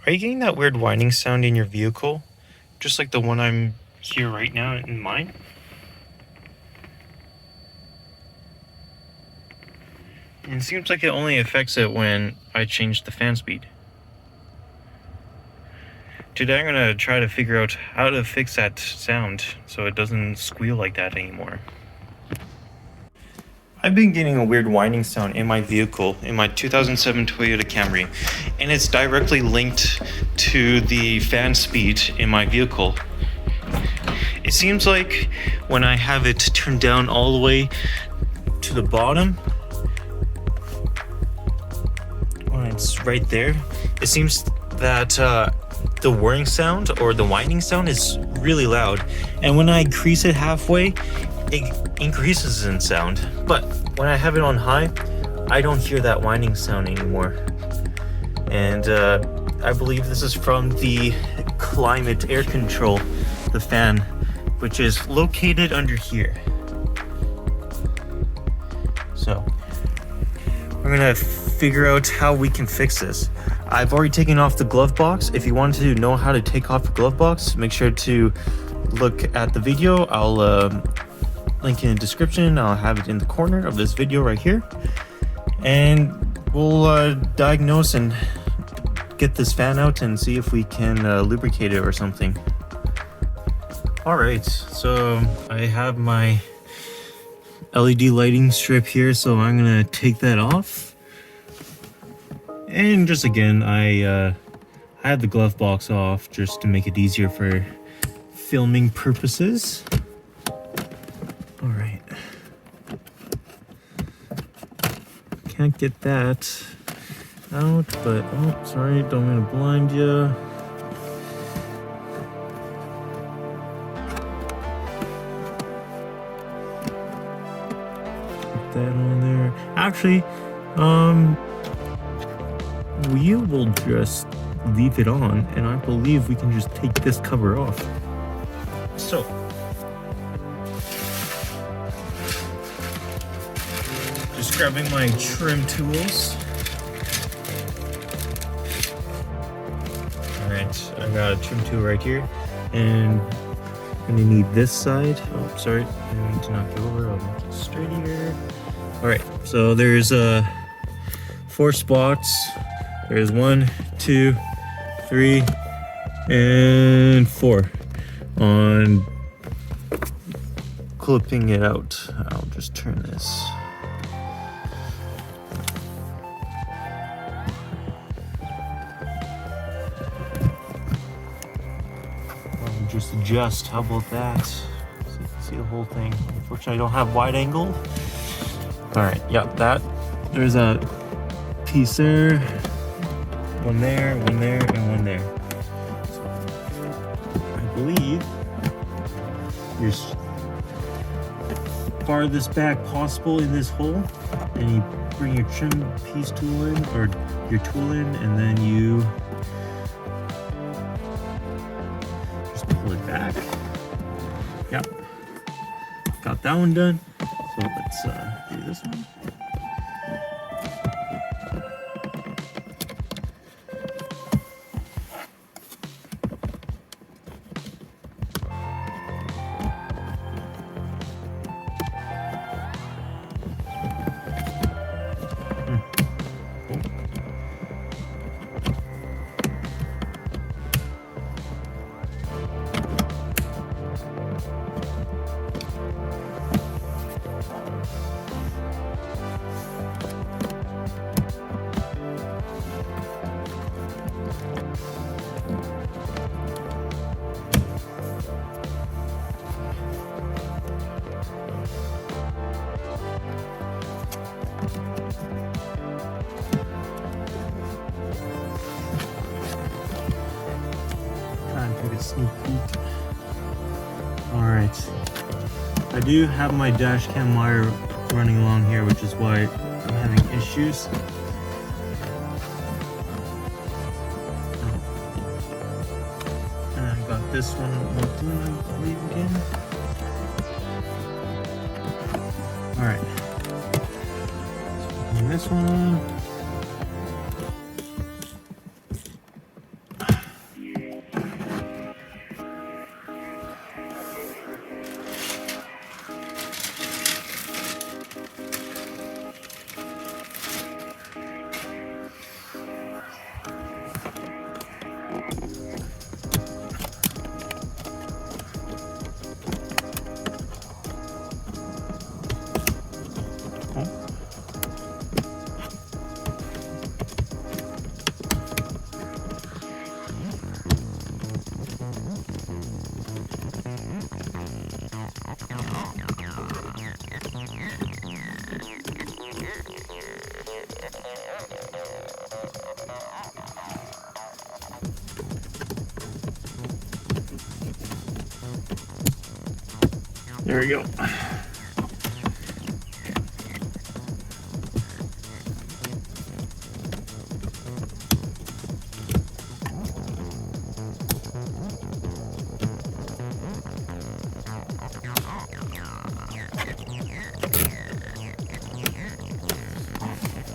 Are you getting that weird whining sound in your vehicle? Just like the one I'm here right now in mine? And it seems like it only affects it when I change the fan speed. Today I'm gonna try to figure out how to fix that sound so it doesn't squeal like that anymore. I've been getting a weird whining sound in my vehicle, in my 2007 Toyota Camry, and it's directly linked to the fan speed in my vehicle. It seems like when I have it turned down all the way to the bottom, when it's right there, it seems that the whirring sound or the whining sound is really loud, and when I increase it halfway, it increases in sound. But when I have it on high, I don't hear that whining sound anymore. And I believe this is from the climate air control, the fan, which is located under here. So we're gonna figure out how we can fix this. I've already taken off the glove box. If you want to know how to take off the glove box, make sure to look at the video. I'll link in the description. I'll have it in the corner of this video right here, and we'll diagnose and get this fan out and see if we can lubricate it or something. All right, so I have my LED lighting strip here, so I'm gonna take that off. And just again, I had the glove box off just to make it easier for filming purposes. All right. Can't get that out, but oh, sorry, don't mean to blind you. Put that on there. Actually, we will just leave it on, and I believe we can just take this cover off. So just grabbing my trim tools. Alright, I got a trim tool right here, and I'm gonna need this side. Oh, sorry, I need to knock it over. I'll make it straighter. Alright, so there's 4 spots. There's 1, 2, 3, and 4 on clipping it out. I'll just turn this. I'll just adjust. How about that? So you can see the whole thing. Unfortunately, I don't have wide angle. All right, yep, that. There's a piece there, one there, and one there. So I believe you're as farthest back possible in this hole, and you bring your trim piece tool in, or your tool in, and then you just pull it back. Yep, got that one done. So let's do this one. Take a sneak peek. Alright. I do have my dash cam wire running along here, which is why I'm having issues. And I've got this one looked in, I believe, again. Alright. So this one. There we go.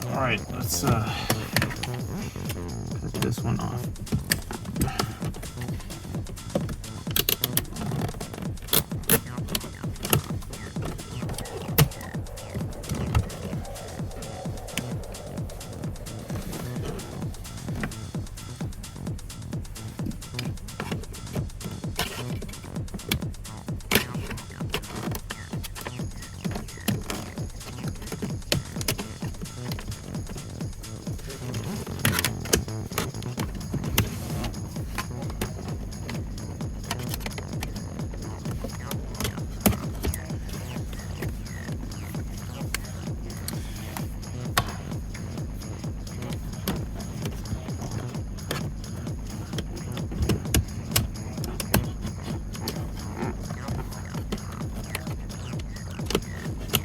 All right, let's cut this one off.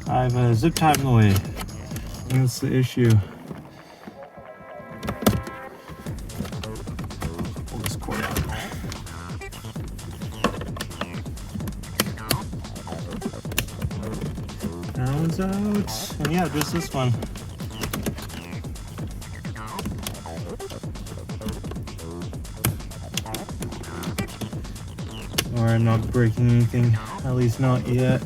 I have a zip tie in the way. That's the issue. Pull this cord out. That one's out. And yeah, just this one. Or I'm not breaking anything, at least not yet.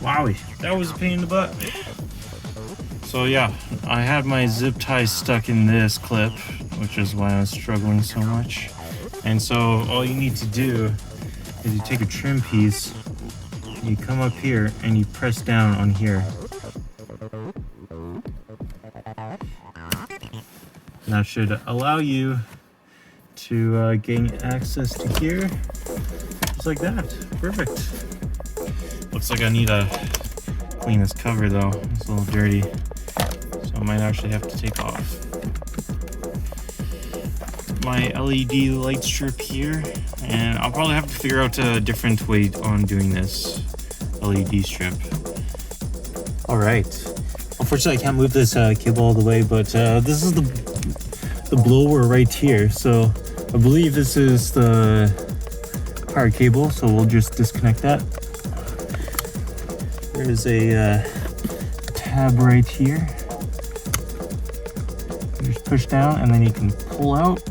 Wowie, that was a pain in the butt. So yeah, I had my zip tie stuck in this clip, which is why I was struggling so much. And so all you need to do is you take a trim piece, you come up here and you press down on here. And that should allow you to gain access to here, just like that. Perfect. Looks like I need to clean this cover though. It's a little dirty, so I might actually have to take off my LED light strip here, and I'll probably have to figure out a different way on doing this LED strip. All right. Unfortunately, I can't move this cable all the way, but this is the blower right here. So I believe this is the power cable, so we'll just disconnect that. There is a tab right here. You just push down and then you can pull out.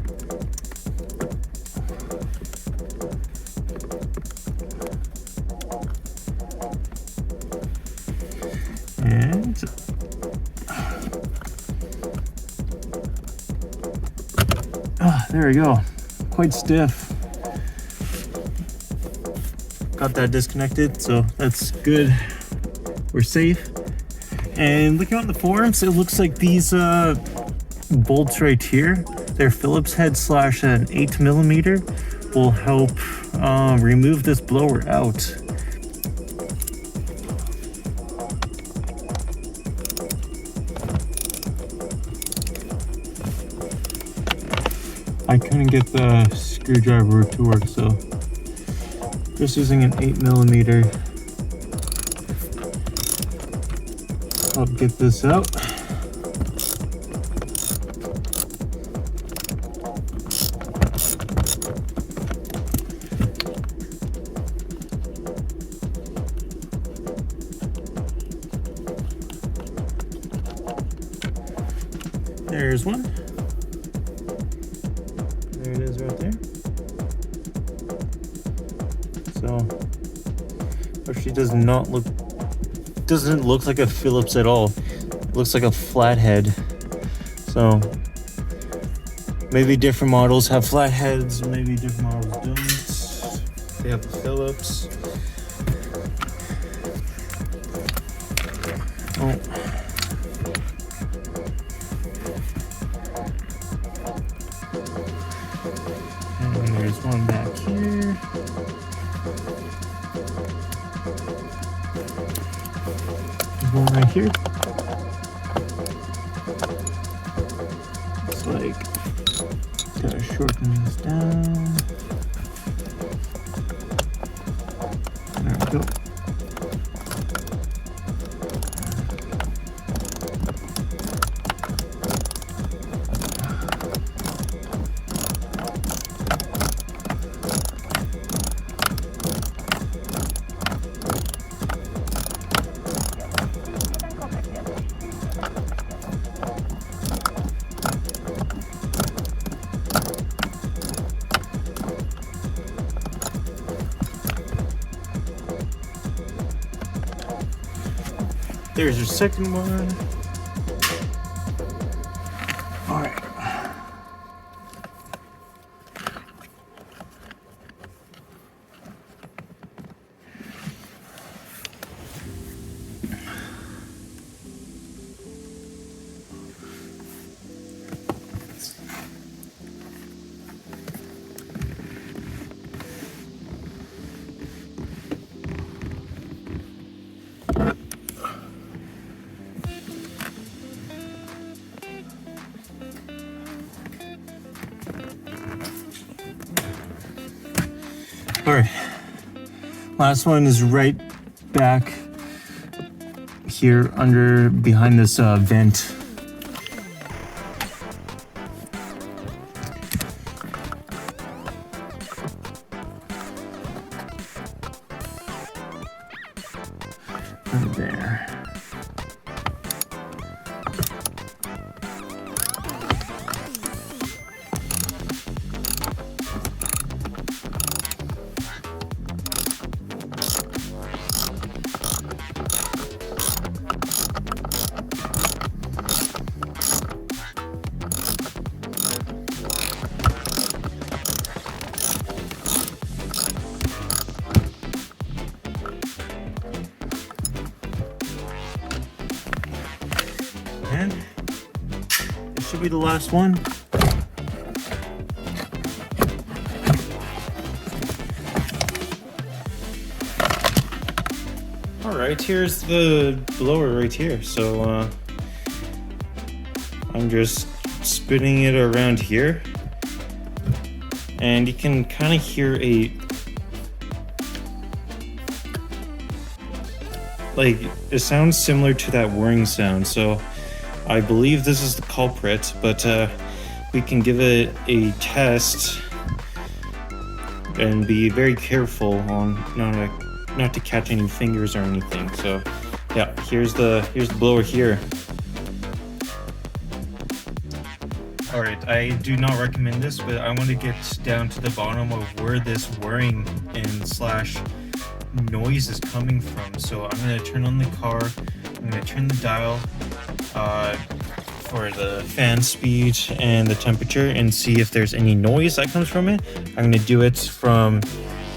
And there we go. quite stiff. Got that disconnected, so that's good. We're safe. And looking on the forums, it looks like these bolts right here, they're Phillips head / an 8mm, will help remove this blower out. I couldn't get the screwdriver to work, so just using an 8mm. I'll get this out. There's one. There it is right there. So actually doesn't look like a Phillips at all. It looks like a flathead. So maybe different models have flatheads, maybe different models don't. They have a Phillips. Oh. And there's one back here. One right here. It's like, gotta shorten this down. There we go. There's your second one. All right. All right, last one is right back here behind this vent. Right there. And this should be the last one. All right, here's the blower right here. So I'm just spinning it around here, and you can kind of hear it sounds similar to that whirring sound. So I believe this is the culprit, but we can give it a test and be very careful on not to catch any fingers or anything. So yeah, here's the blower here. All right, I do not recommend this, but I want to get down to the bottom of where this whirring and / noise is coming from. So I'm going to turn on the car, I'm going to turn the dial for the fan speed and the temperature and see if there's any noise that comes from it. I'm going to do it from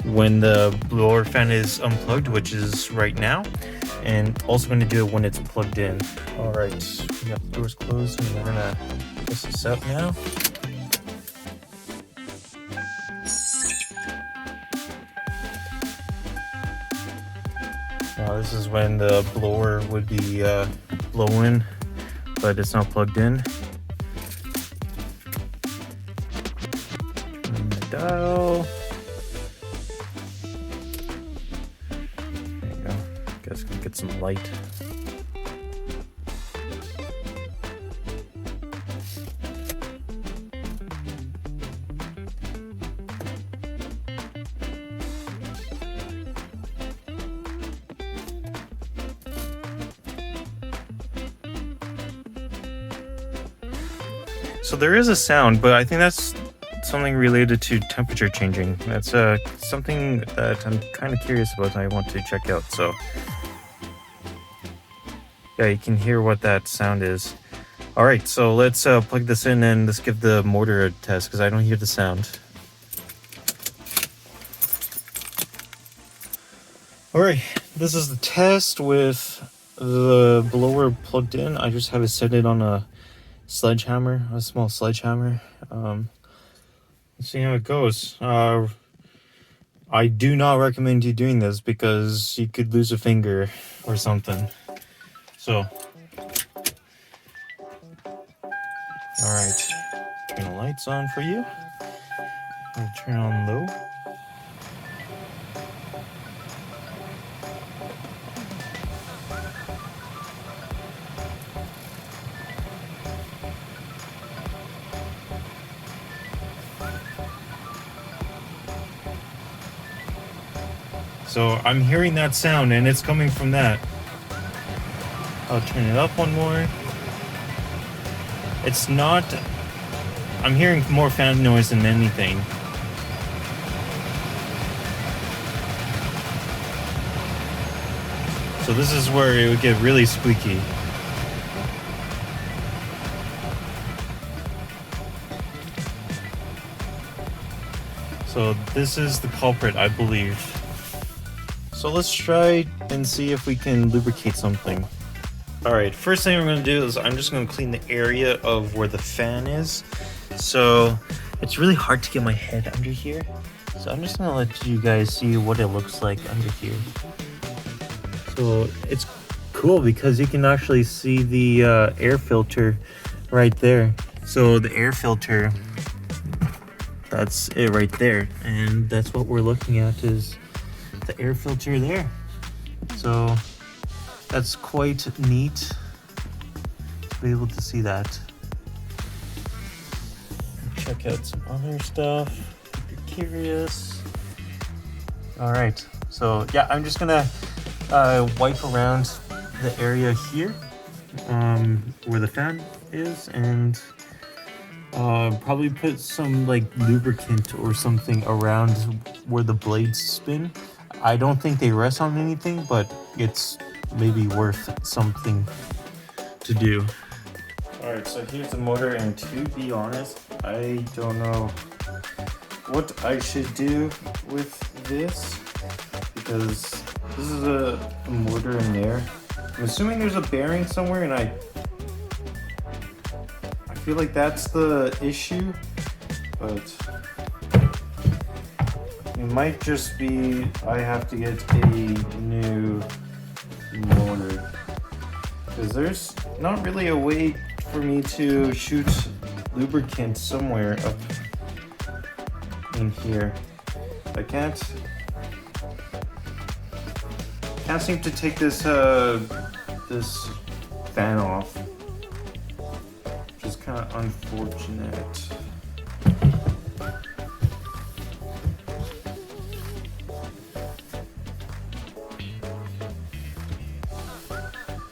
when the blower fan is unplugged, which is right now, and also going to do it when it's plugged in. All right, we got the doors closed and we're going to test this out now. Now this is when the blower would be blowing, but it's not plugged in. And the dial. There you go. Guess we can get some light. So there is a sound, but I think that's something related to temperature changing. That's something that I'm kind of curious about and I want to check out. So yeah, you can hear what that sound is. All right, so let's plug this in and let's give the motor a test because I don't hear the sound. All right, this is the test with the blower plugged in. I just have it set it on a sledgehammer, a small sledgehammer. Let's see how it goes. I do not recommend you doing this because you could lose a finger or something. So, all right, turn the lights on for you. I'll turn on low. So I'm hearing that sound and it's coming from that. I'll turn it up one more. It's not, I'm hearing more fan noise than anything. So this is where it would get really squeaky. So this is the culprit, I believe. So let's try and see if we can lubricate something. All right, first thing I'm gonna do is I'm just gonna clean the area of where the fan is. So it's really hard to get my head under here. So I'm just gonna let you guys see what it looks like under here. So it's cool because you can actually see the air filter right there. So the air filter, that's it right there. And that's what we're looking at is the air filter there. So that's quite neat to be able to see that. Check out some other stuff if you're curious. All right, so yeah, I'm just gonna wipe around the area here where the fan is and probably put some like lubricant or something around where the blades spin. I don't think they rest on anything, but it's maybe worth something to do. All right, so here's the motor, and to be honest, I don't know what I should do with this because this is a motor in there. I'm assuming there's a bearing somewhere, and I feel like that's the issue, but it might just be I have to get a new motor because there's not really a way for me to shoot lubricant somewhere up in here. I can't seem to take this this fan off, which is kind of unfortunate.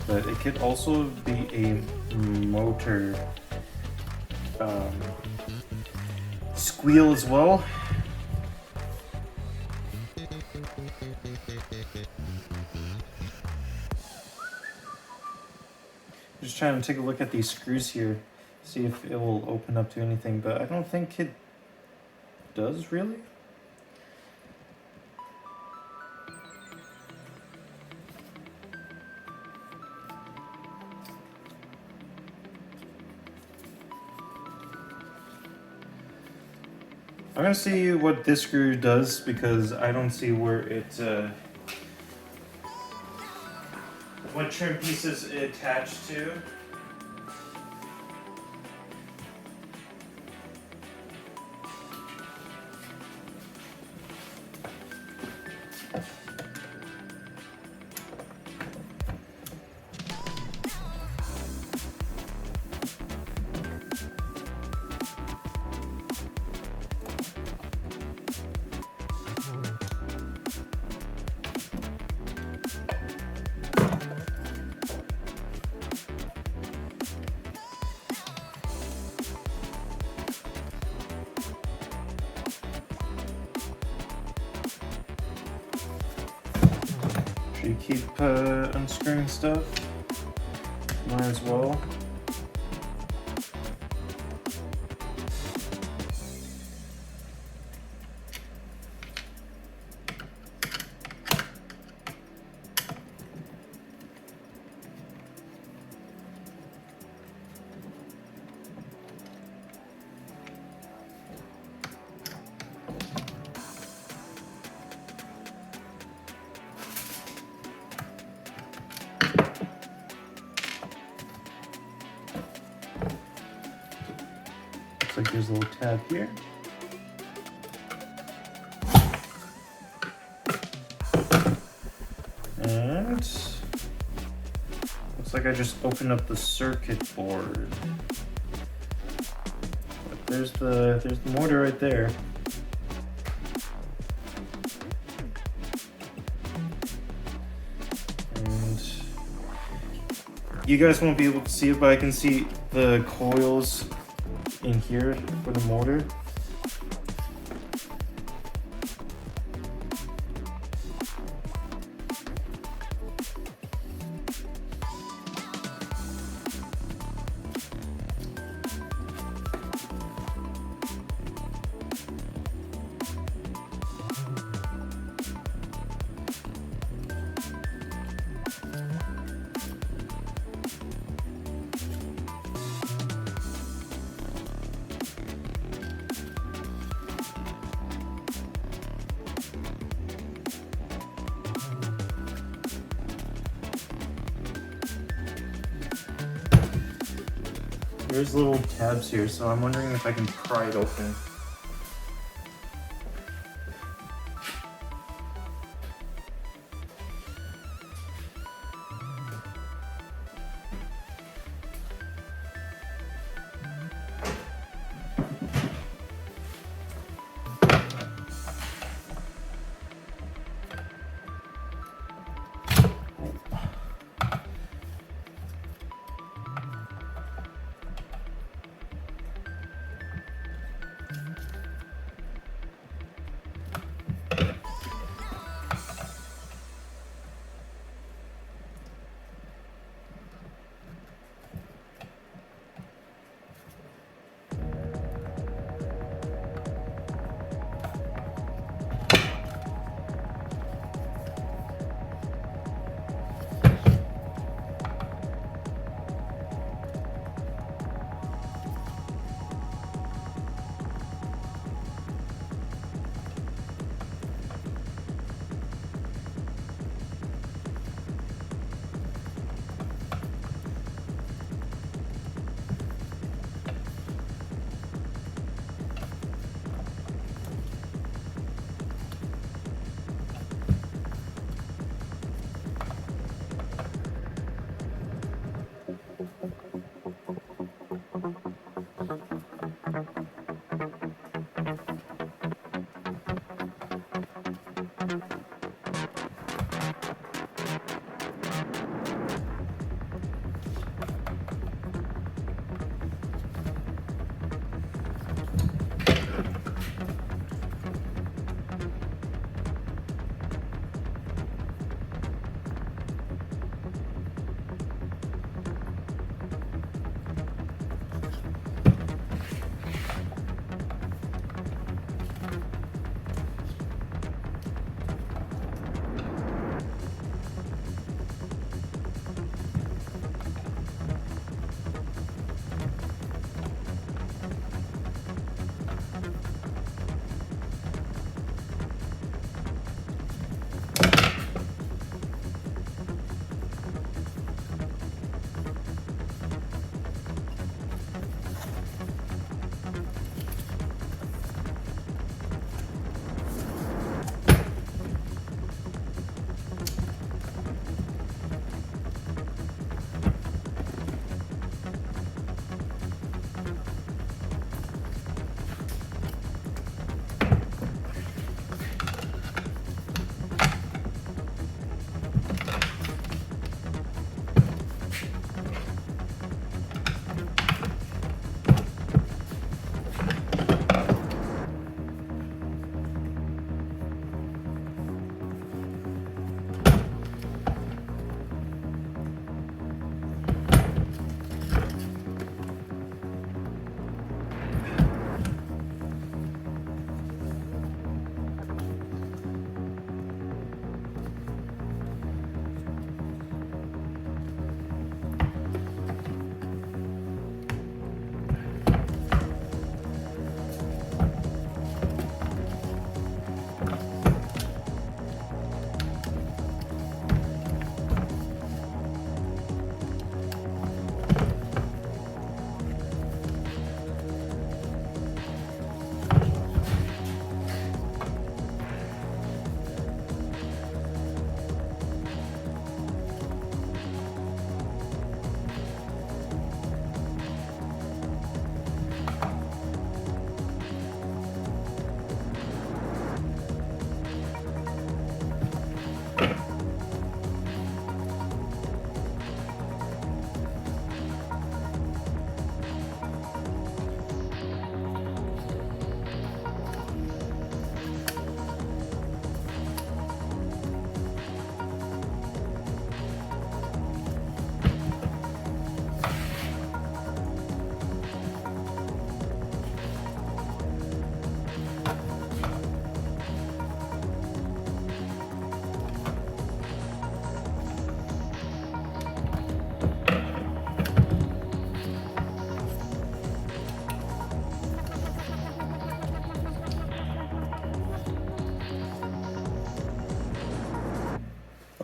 But it could also be a motor squeal as well. Just just trying to take a look at these screws here, see if it will open up to anything, but I don't think it does really. I'm gonna see what this screw does because I don't see where it, what trim pieces it attached to. You keep unscrewing stuff, might as well. Looks like there's a little tab here. And looks like I just opened up the circuit board. But there's the motor right there. And you guys won't be able to see it, but I can see the coils in here for the motor. There's little tabs here, so I'm wondering if I can pry it open.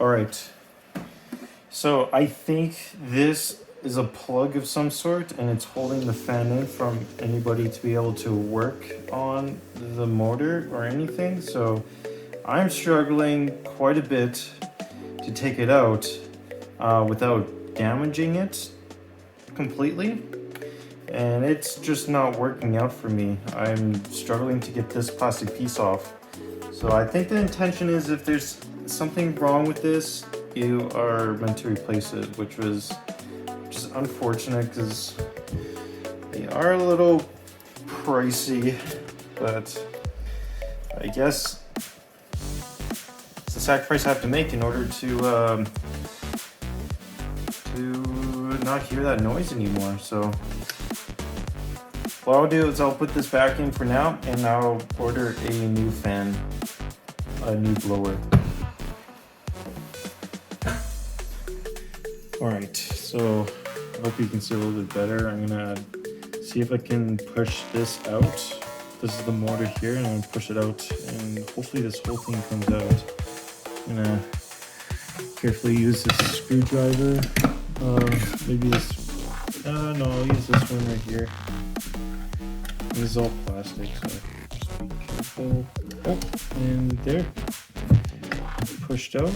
All right. So I think this is a plug of some sort, and it's holding the fan in from anybody to be able to work on the motor or anything. So I'm struggling quite a bit to take it out without damaging it completely. And it's just not working out for me. I'm struggling to get this plastic piece off. So I think the intention is if there's something wrong with this, you are meant to replace it, which was just unfortunate because they are a little pricey, but I guess it's the sacrifice I have to make in order to not hear that noise anymore. So what I'll do is I'll put this back in for now, and I'll order a new fan, a new blower. Alright, so I hope you can see a little bit better. I'm gonna see if I can push this out. This is the motor here, and I'm gonna push it out, and hopefully this whole thing comes out. I'm gonna carefully use this screwdriver. Maybe this, no, I'll use this one right here. This is all plastic, so just be careful. Oh, and there. Pushed out.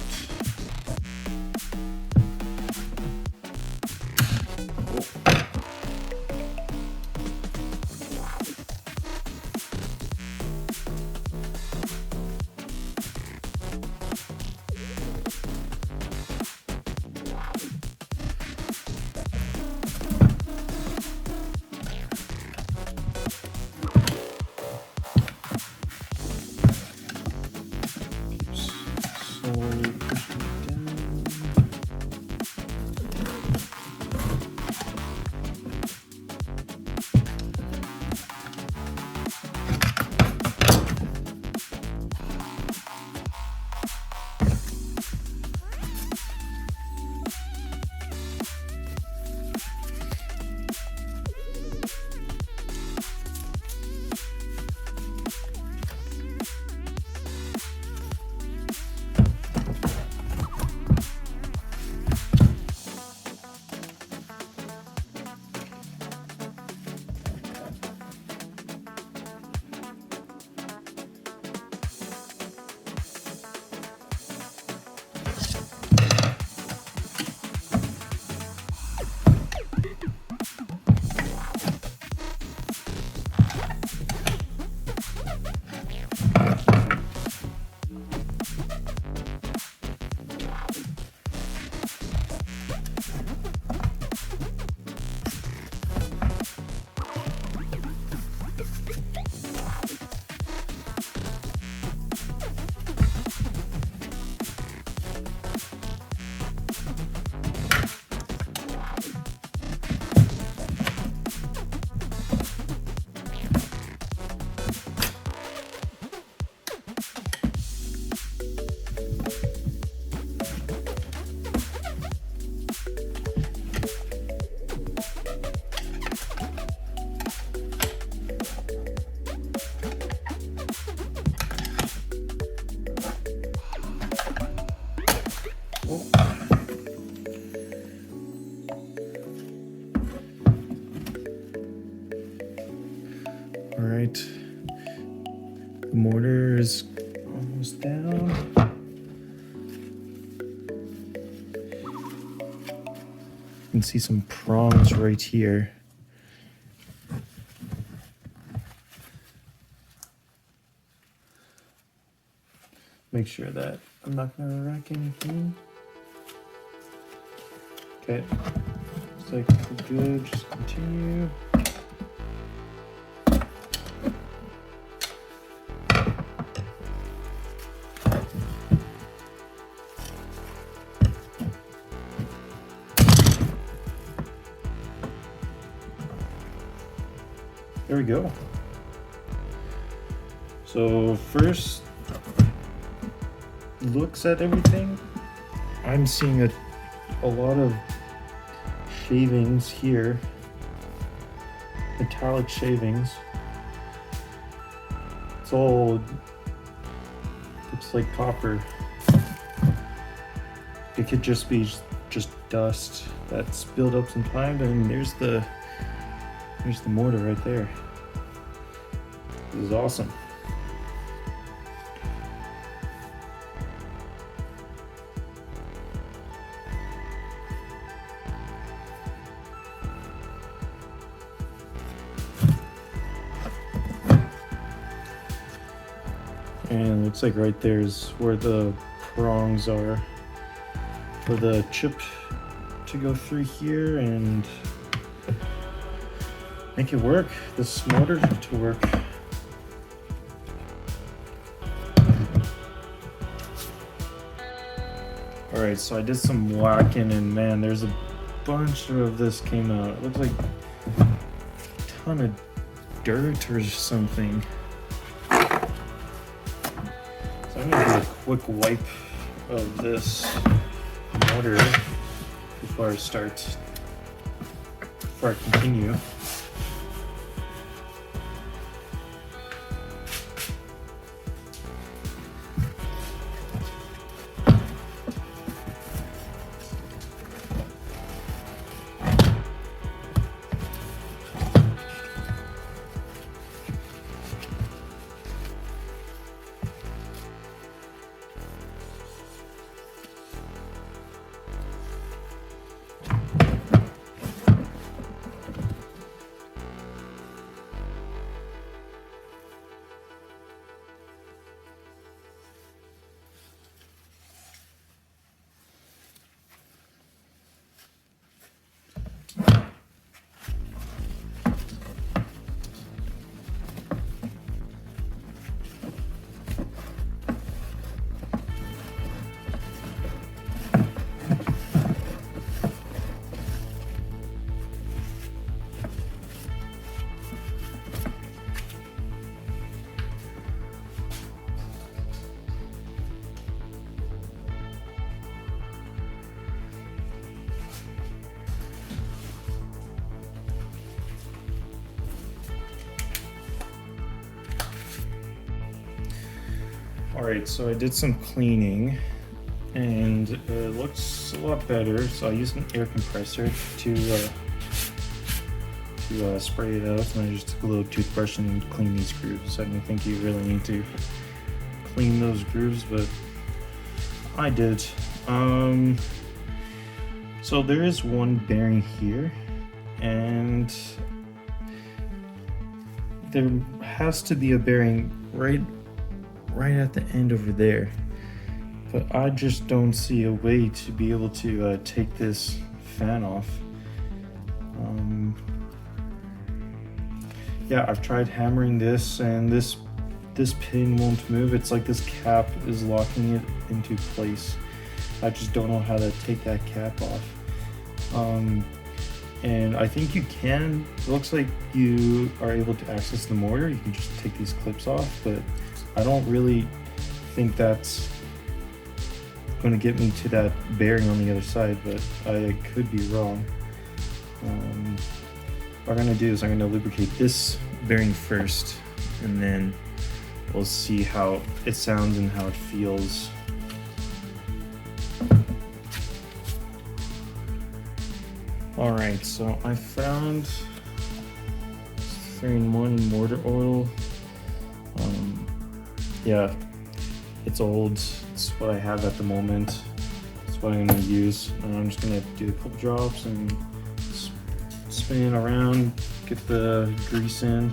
Alright, the mortar is almost down. You can see some prongs right here. Make sure that I'm not gonna wreck anything. Okay, looks like we're good, just continue. There we go. So first looks at everything, I'm seeing a lot of shavings here, metallic shavings. It's all looks like copper. It could just be just dust that's built up some time, and there's the motor right there. This is awesome. And it looks like right there is where the prongs are for the chip to go through here and make it work, this motor to work. Alright, so I did some whacking, and man, there's a bunch of this came out. It looks like a ton of dirt or something. So I'm gonna do a quick wipe of this motor before I continue. Alright, so I did some cleaning and it looks a lot better. So I used an air compressor to spray it out, and I just took a little toothbrush and cleaned these grooves. I don't think you really need to clean those grooves, but I did. So there is one bearing here, and there has to be a bearing right at the end over there, but I just don't see a way to be able to take this fan off. Yeah, I've tried hammering this, and this pin won't move. It's like this cap is locking it into place. I just don't know how to take that cap off. And I think you can. It looks like you are able to access the motor. You can just take these clips off, but I don't really think that's going to get me to that bearing on the other side, but I could be wrong. What I'm going to do is I'm going to lubricate this bearing first, and then we'll see how it sounds and how it feels. Alright, so I found 3-in-1 motor oil. Yeah, it's old. It's what I have at the moment. It's what I'm going to use. And I'm just going to do a couple drops and spin it around, get the grease in.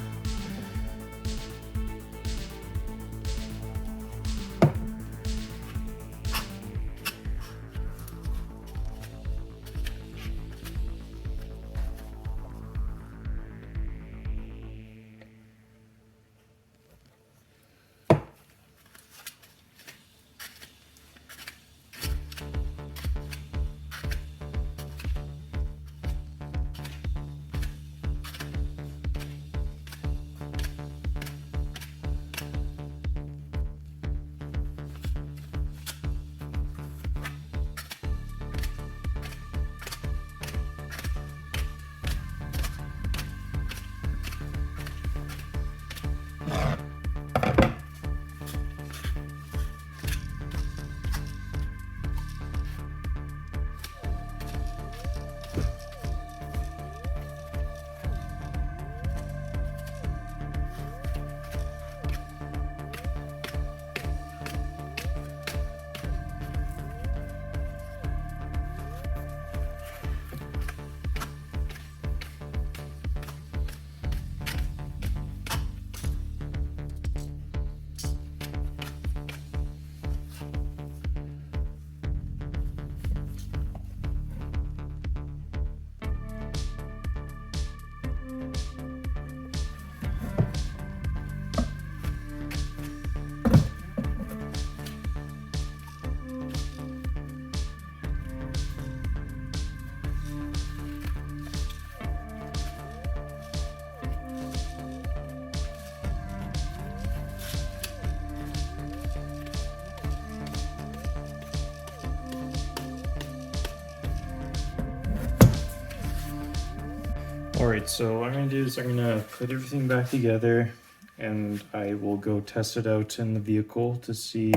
Alright, so what I'm going to do is I'm going to put everything back together and I will go test it out in the vehicle to see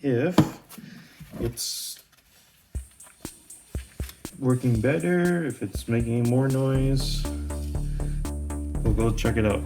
if it's working better, if it's making more noise. We'll go check it out.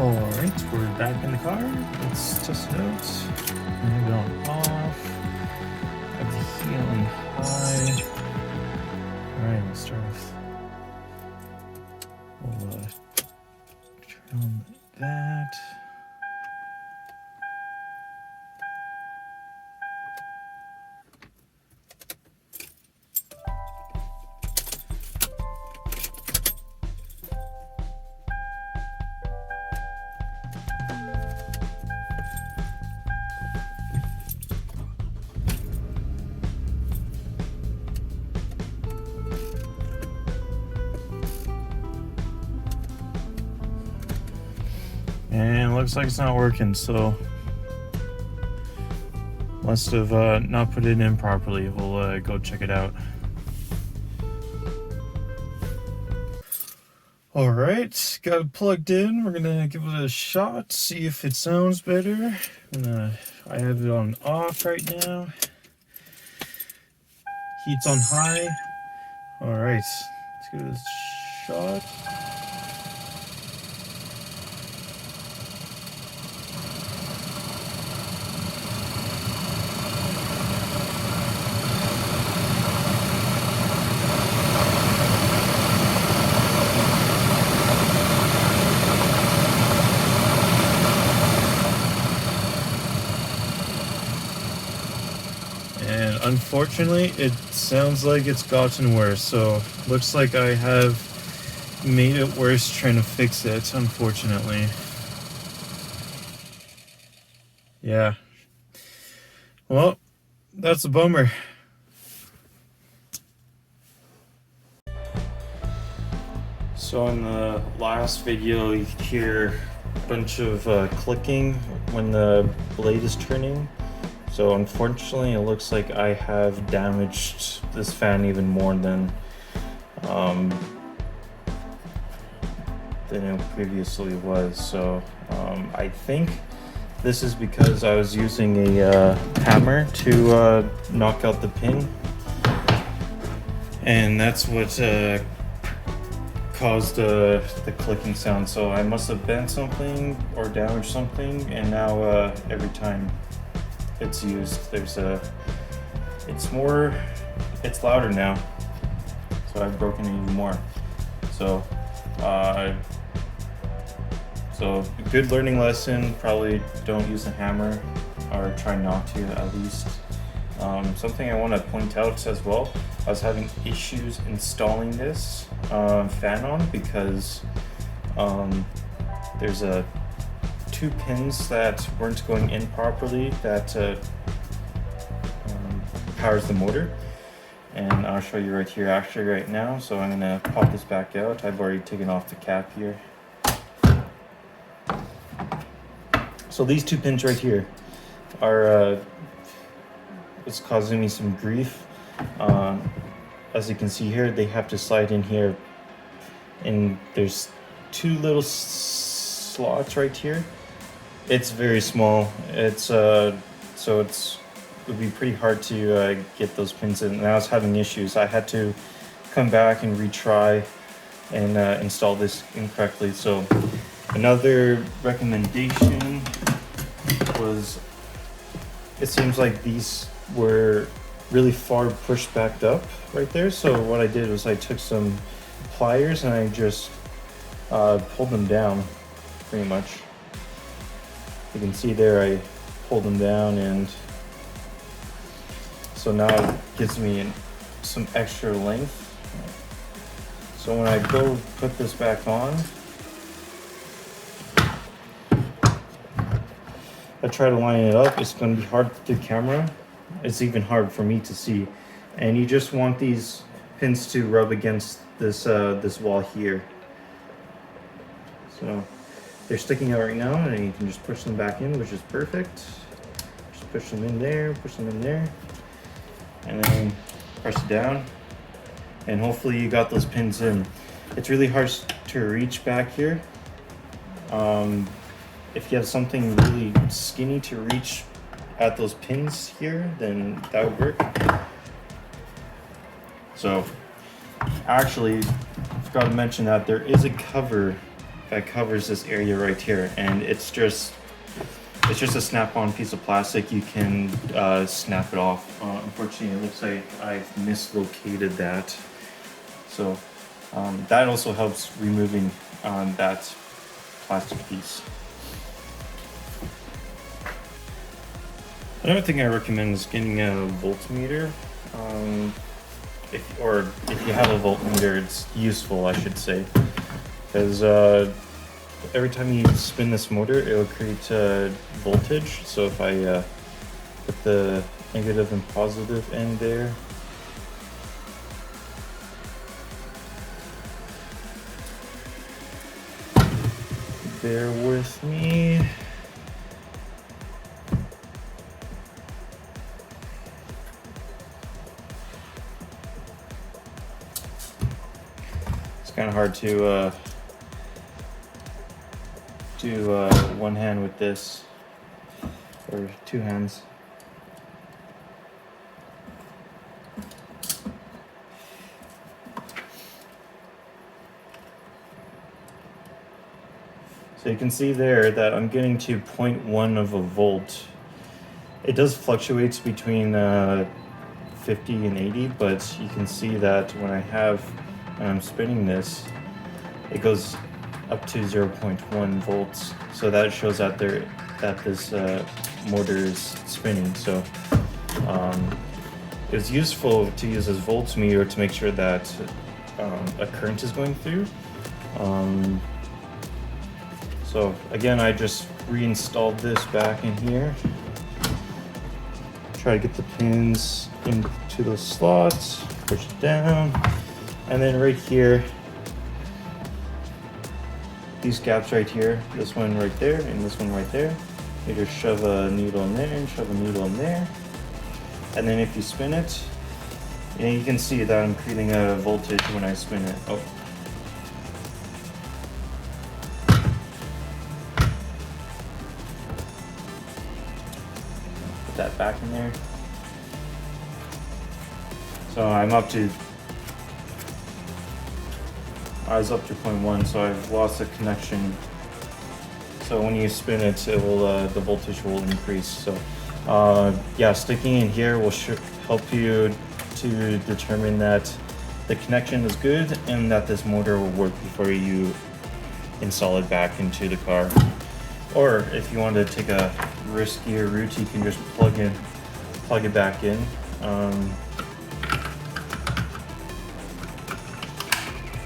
Alright, we're back in the car. Let's test it out. Move it on off. Have the heat on high. Alright, let's start with. We'll turn on that. And it looks like it's not working, so must have not put it in properly. We'll go check it out. All right, got it plugged in. We're gonna give it a shot, see if it sounds better. I have it on off right now. Heat's on high. All right, let's give it a shot. And unfortunately, it sounds like it's gotten worse. So looks like I have made it worse trying to fix it, unfortunately. Yeah. Well, that's a bummer. So in the last video, you could hear a bunch of clicking when the blade is turning. So unfortunately, it looks like I have damaged this fan even more than it previously was. So I think this is because I was using a hammer to knock out the pin, and that's what caused the clicking sound. So I must have bent something or damaged something, and now every time it's used, it's louder now. So I've broken it even more. So so a good learning lesson, probably don't use a hammer, or try not to at least. Something I want to point out as well, I was having issues installing this fan on because there's two pins that weren't going in properly that powers the motor, and I'll show you right here actually right now. So I'm gonna pop this back out. I've already taken off the cap here. So these two pins right here are it's causing me some grief. As you can see here, they have to slide in here, and there's two little slots right here. It's very small. It's so it would be pretty hard to get those pins in, and I was having issues. I had to come back and retry and install this incorrectly. So another recommendation was, it seems like these were really far pushed back up right there. So what I did was I took some pliers and I just pulled them down pretty much. You can see there I pulled them down, and so now it gives me some extra length. So when I go put this back on, I try to line it up. It's going to be hard through camera. It's even hard for me to see. And you just want these pins to rub against this this wall here. So they're sticking out right now, and you can just push them back in, which is perfect. Just push them in there, and then press it down. And hopefully you got those pins in. It's really hard to reach back here. If you have something really skinny to reach at those pins here, then that would work. So actually, I forgot to mention that there is a cover that covers this area right here, and it's just a snap-on piece of plastic. You can snap it off. Unfortunately, it looks like I've mislocated that. So that also helps removing that plastic piece. Another thing I recommend is getting a voltmeter. If you have a voltmeter, it's useful, I should say, because every time you spin this motor, it will create voltage. So if I put the negative and positive end there, bear with me. It's kind of hard to to one hand with this, or two hands. So you can see there that I'm getting to 0.1 of a volt. It does fluctuate between 50 and 80, but you can see that when I'm spinning this, it goes up to 0.1 volts. So that shows that this motor is spinning. So it was useful to use this voltmeter to make sure that a current is going through. So again, I just reinstalled this back in here. Try to get the pins into those slots, push it down, and then right here, these gaps right here, this one right there and this one right there, you just shove a needle in there and shove a needle in there, and then if you spin it, you can see that I'm creating a voltage when I spin it. Oh. Put that back in there. So I was up to 0.1, so I've lost the connection. So when you spin it, the voltage will increase. So yeah, sticking in here will help you to determine that the connection is good and that this motor will work before you install it back into the car. Or if you want to take a riskier route, you can just plug it back in.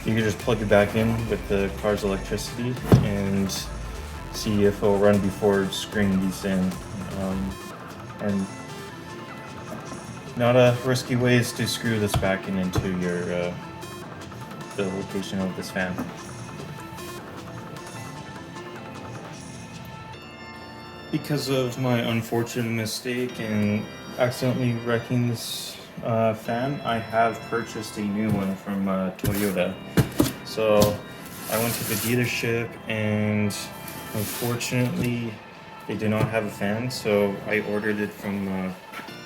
You can just plug it back in with the car's electricity and see if it'll run before screwing these in. And not a risky ways to screw this back into the location of this fan. Because of my unfortunate mistake and accidentally wrecking this fan, I have purchased a new one from Toyota. So I went to the dealership and unfortunately they did not have a fan, so I ordered it from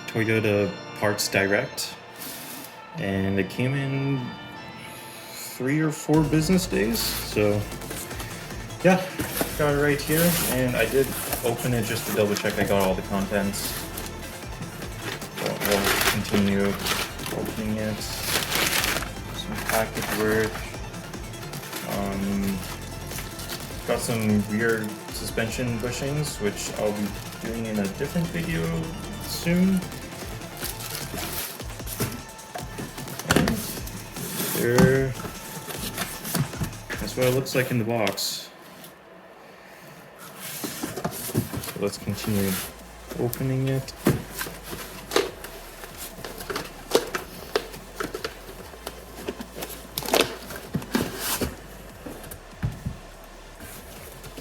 Toyota Parts Direct, and it came in 3 or 4 business days. So yeah, got it right here, and I did open it just to double check I got all the contents. So we'll continue opening it. Some package work. Got some rear suspension bushings, which I'll be doing in a different video soon. And there, that's what it looks like in the box. So let's continue opening it.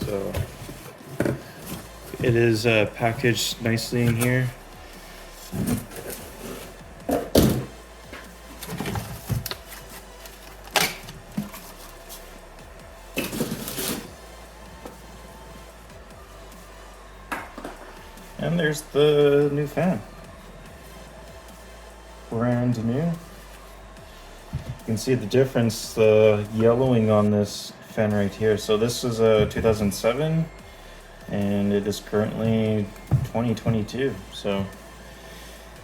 So it is packaged nicely in here. And there's the new fan. Brand new. You can see the difference, the yellowing on this fan right here. So this is a 2007 and it is currently 2022. So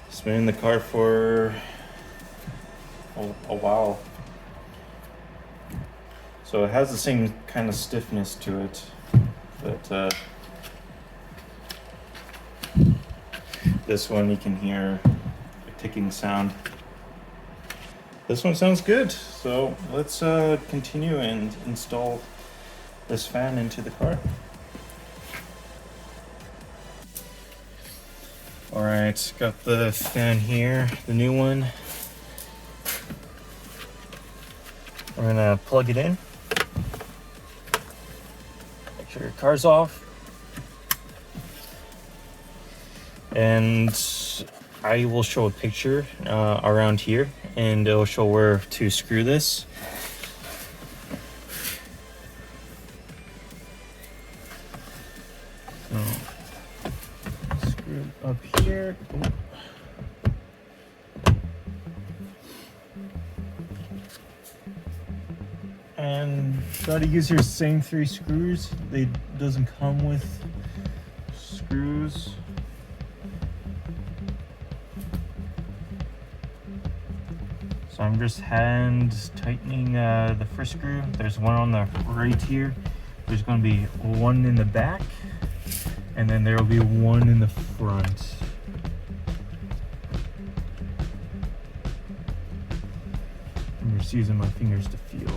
it's been in the car for a while. So it has the same kind of stiffness to it, but this one you can hear a ticking sound. This one sounds good, so let's continue and install this fan into the car. Alright, got the fan here, the new one. We're gonna plug it in. Make sure your car's off. And I will show a picture around here, and it'll show where to screw this. And try to use your same 3 screws. They doesn't come with screws. So I'm just hand tightening the first screw. There's one on the right here. There's going to be one in the back, and then there will be one in the front. I'm just using my fingers to feel.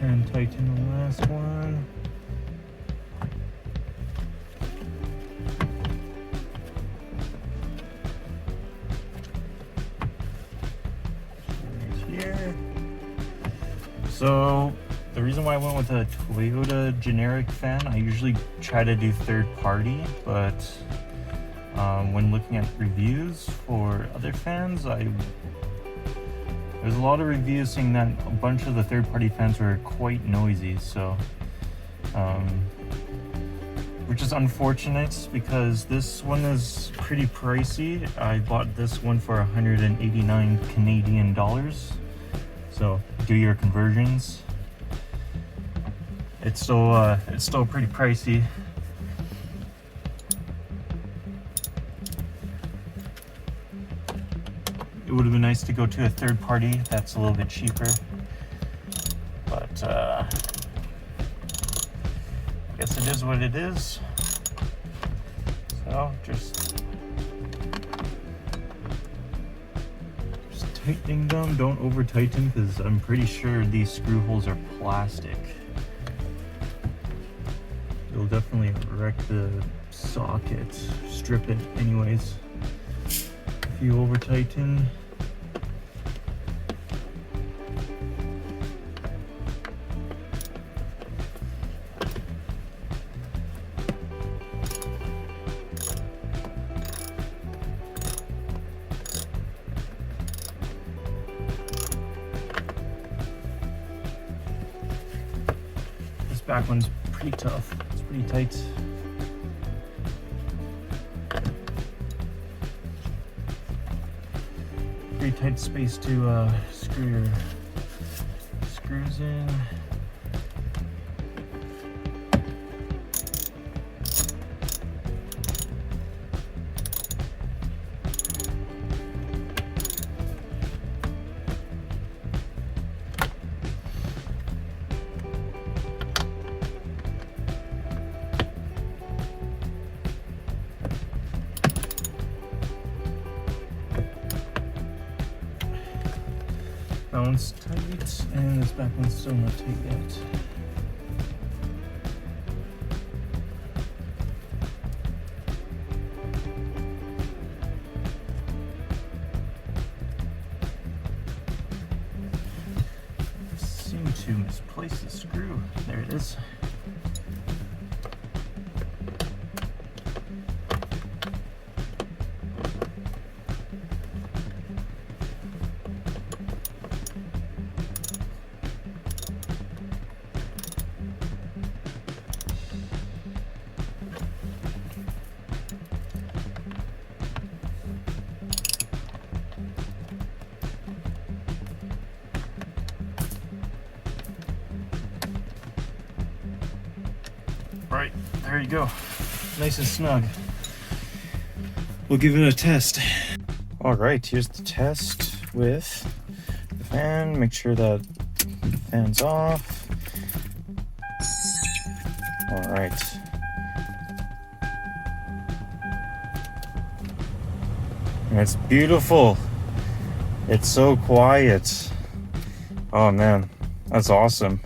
And tighten the last one. Right here. So the reason why I went with a Toyota generic fan, I usually try to do third party, but when looking at reviews for other fans, there's a lot of reviews saying that a bunch of the third-party fans were quite noisy, so which is unfortunate because this one is pretty pricey. I bought this one for 189 Canadian dollars, so do your conversions. It's still pretty pricey. It would have been nice to go to a third party that's a little bit cheaper, but I guess it is what it is. So just tightening them. Don't over tighten because I'm pretty sure these screw holes are plastic. It'll definitely wreck the socket, strip it anyways if you over tighten. Back one's pretty tough. It's pretty tight. Pretty tight space to screw your screws in. That one's tight, and this back one's still not tight yet. I seem to misplace the screw. There it is. Right, there you go. Nice and snug. We'll give it a test. All right, here's the test with the fan. Make sure that the fan's off. All right. And it's beautiful. It's so quiet. Oh man, that's awesome.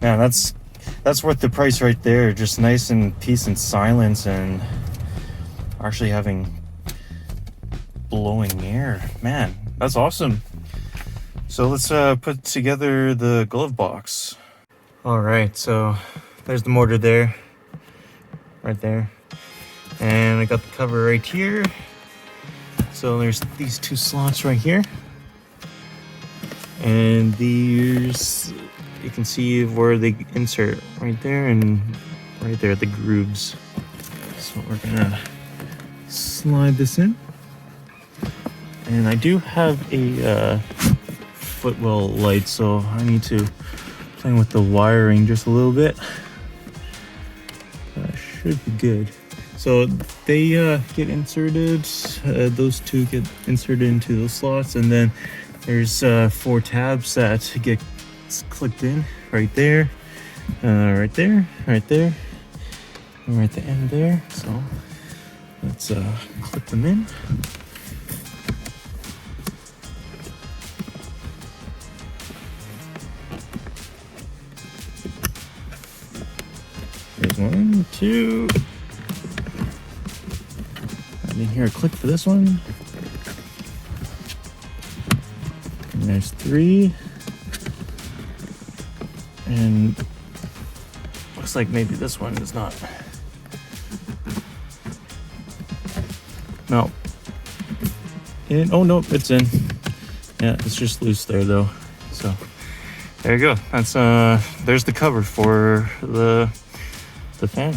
Man, that's worth the price right there. Just nice and peace and silence, and actually having blowing air. Man, that's awesome. So let's put together the glove box. All right, so there's the motor there, right there, and I got the cover right here. So there's these 2 slots right here, And these, you can see where they insert right there and right there, the grooves. So we're gonna slide this in. And I do have a footwell light, so I need to play with the wiring just a little bit. That should be good. So they get inserted, those two get inserted into those slots, and then there's 4 tabs that get clicked in right there, right there, right there, and right at the end there. So let's click them in. There's 1, 2. And then here, click for this one. And there's 3. And looks like maybe this one is not. No. Oh no, it's in. Yeah, it's just loose there though. So there you go. That's there's the cover for the fan.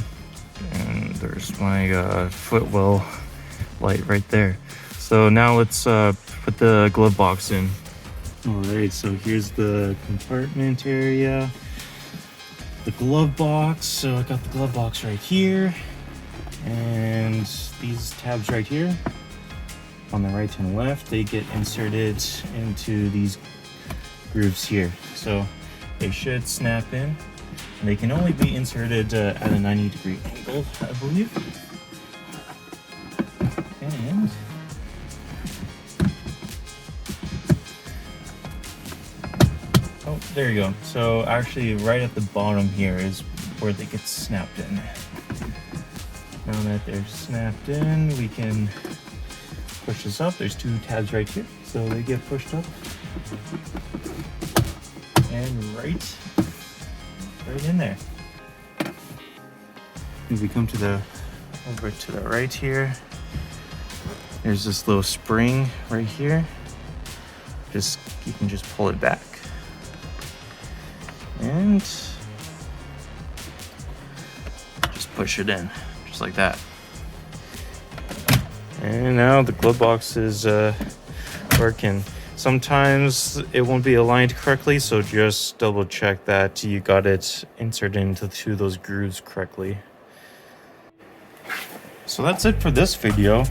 And there's my footwell light right there. So now let's put the glove box in. All right, so here's the compartment area, the glove box. So I got the glove box right here, and these tabs right here on the right and left, they get inserted into these grooves here. So they should snap in. They can only be inserted at a 90-degree angle, I believe. And oh, there you go. So actually right at the bottom here is where they get snapped in. Now that they're snapped in, we can push this up. There's 2 tabs right here, so they get pushed up. And right in there. If we come to the over to the right here, there's this little spring right here. You can just pull it back, and just push it in, just like that. And now the glove box is working. Sometimes it won't be aligned correctly, so just double check that you got it inserted into those grooves correctly. So that's it for this video.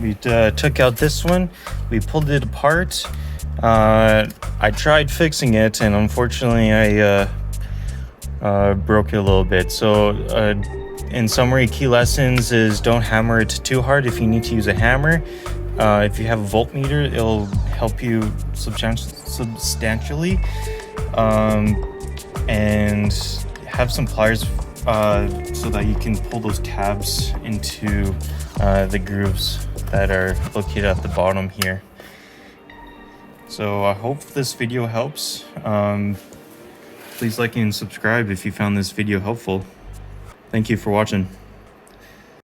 We took out this one, we pulled it apart. I tried fixing it, and unfortunately I broke it a little bit. So in summary, key lessons is don't hammer it too hard. If you need to use a hammer, if you have a voltmeter, it'll help you substantially. And have some pliers so that you can pull those tabs into the grooves that are located at the bottom here. So I hope this video helps. Please like and subscribe if you found this video helpful. Thank you for watching.